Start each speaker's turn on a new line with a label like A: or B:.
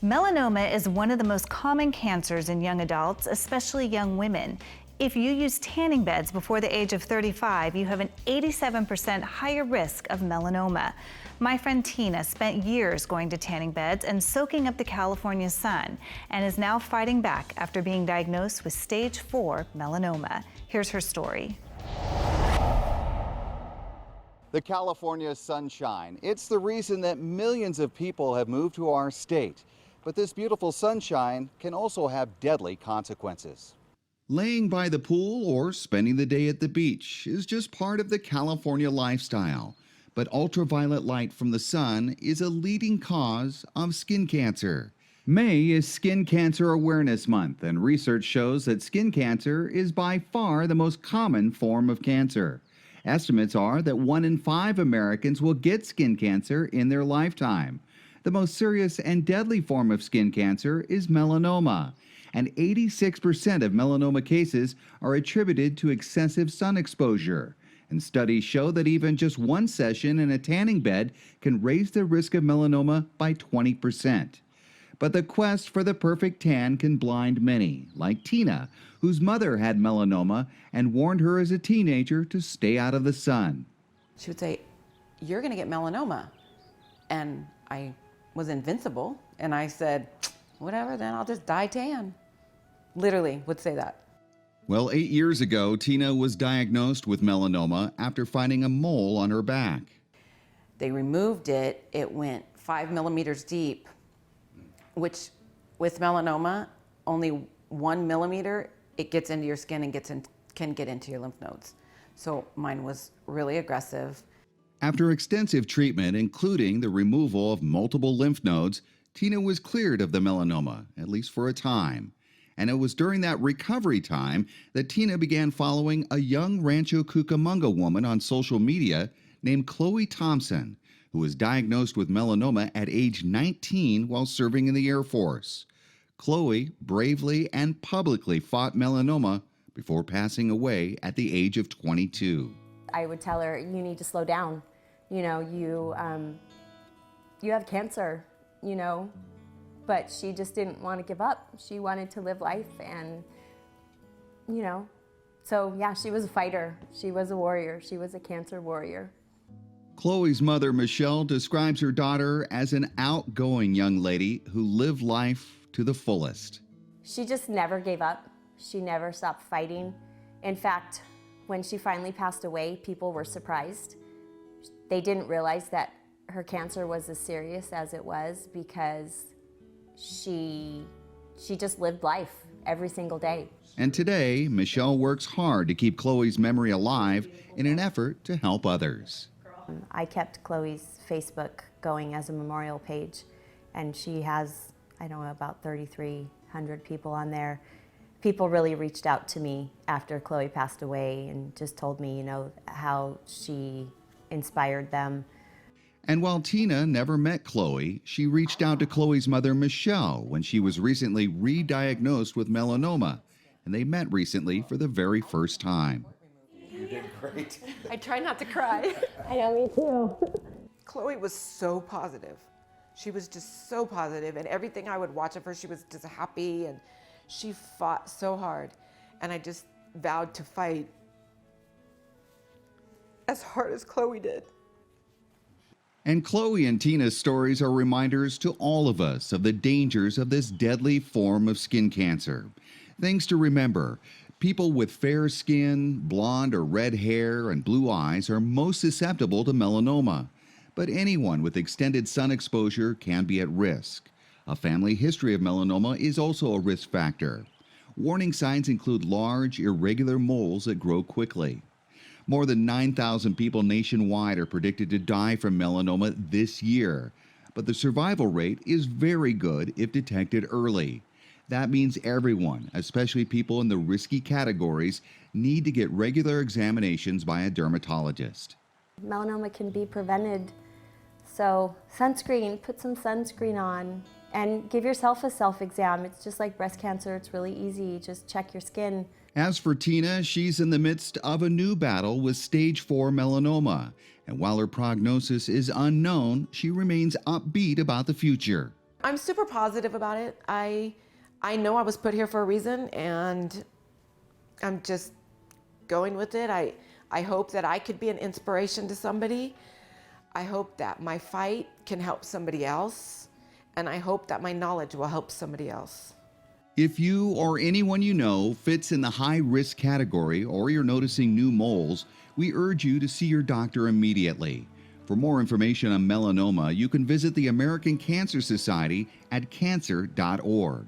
A: Melanoma is one of the most common cancers in young adults, especially young women. If you use tanning beds before the age of 35, you have an 87% higher risk of melanoma. My friend Tina spent years going to tanning beds and soaking up the California sun, and is now fighting back after being diagnosed with stage 4 melanoma. Here's her story.
B: The California sunshine. It's the reason that millions of people have moved to our state. But this beautiful sunshine can also have deadly consequences. Laying by the pool or spending the day at the beach is just part of the California lifestyle. But ultraviolet light from the sun is a leading cause of skin cancer. May is Skin Cancer Awareness Month, and research shows that skin cancer is by far the most common form of cancer. Estimates are that 1 in 5 Americans will get skin cancer in their lifetime. The most serious and deadly form of skin cancer is melanoma, and 86% of melanoma cases are attributed to excessive sun exposure. And studies show that even just one session in a tanning bed can raise the risk of melanoma by 20%. But the quest for the perfect tan can blind many, like Tina, whose mother had melanoma and warned her as a teenager to stay out of the sun.
C: She would say, "You're going to get melanoma." And I was invincible, and I said, "Whatever, then I'll just dye tan." Literally would say that.
B: Well, 8 years ago, Tina was diagnosed with melanoma after finding a mole on her back.
C: They removed it. It went 5 millimeters deep, which with melanoma, only 1 millimeter, it gets into your skin and can get into your lymph nodes. So mine was really aggressive.
B: After extensive treatment, including the removal of multiple lymph nodes, Tina was cleared of the melanoma, at least for a time. And it was during that recovery time that Tina began following a young Rancho Cucamonga woman on social media named Khloe Thompson, who was diagnosed with melanoma at age 19 while serving in the Air Force. Khloe bravely and publicly fought melanoma before passing away at the age of 22.
D: I would tell her, "You need to slow down. You know, you have cancer, you know." But she just didn't want to give up. She wanted to live life, and, you know, so yeah, she was a fighter. She was a warrior. She was a cancer warrior.
B: Khloe's mother, Michelle, describes her daughter as an outgoing young lady who lived life to the fullest.
D: She just never gave up. She never stopped fighting. In fact, when she finally passed away, people were surprised. They didn't realize that her cancer was as serious as it was, because she just lived life every single day.
B: And today, Michelle works hard to keep Khloe's memory alive in an effort to help others.
D: I kept Khloe's Facebook going as a memorial page, and she has, I don't know, about 3,300 people on there. People really reached out to me after Khloe passed away and just told me, you know, how she inspired them.
B: And while Tina never met Khloe, she reached out to Khloe's mother, Michelle, when she was recently re-diagnosed with melanoma, and they met recently for the very first time.
E: You did great.
F: I try not to cry.
D: I know, me too.
C: Khloe was so positive. She was just so positive, and everything I would watch of her, she was just happy, and she fought so hard. And I just vowed to fight as hard as Khloe did.
B: And Khloe and Tina's stories are reminders to all of us of the dangers of this deadly form of skin cancer. Things to remember: people with fair skin, blonde or red hair, and blue eyes are most susceptible to melanoma. But anyone with extended sun exposure can be at risk. A family history of melanoma is also a risk factor. Warning signs include large, irregular moles that grow quickly. More than 9,000 people nationwide are predicted to die from melanoma this year, but the survival rate is very good if detected early. That means everyone, especially people in the risky categories, need to get regular examinations by a dermatologist.
D: Melanoma can be prevented, so sunscreen, put some sunscreen on, and give yourself a self-exam. It's just like breast cancer, it's really easy, just check your skin.
B: As for Tina, she's in the midst of a new battle with stage 4 melanoma. And while her prognosis is unknown, she remains upbeat about the future.
C: I'm super positive about it. I know I was put here for a reason, and I'm just going with it. I hope that I could be an inspiration to somebody. I hope that my fight can help somebody else, and I hope that my knowledge will help somebody else.
B: If you or anyone you know fits in the high-risk category or you're noticing new moles, we urge you to see your doctor immediately. For more information on melanoma, you can visit the American Cancer Society at cancer.org.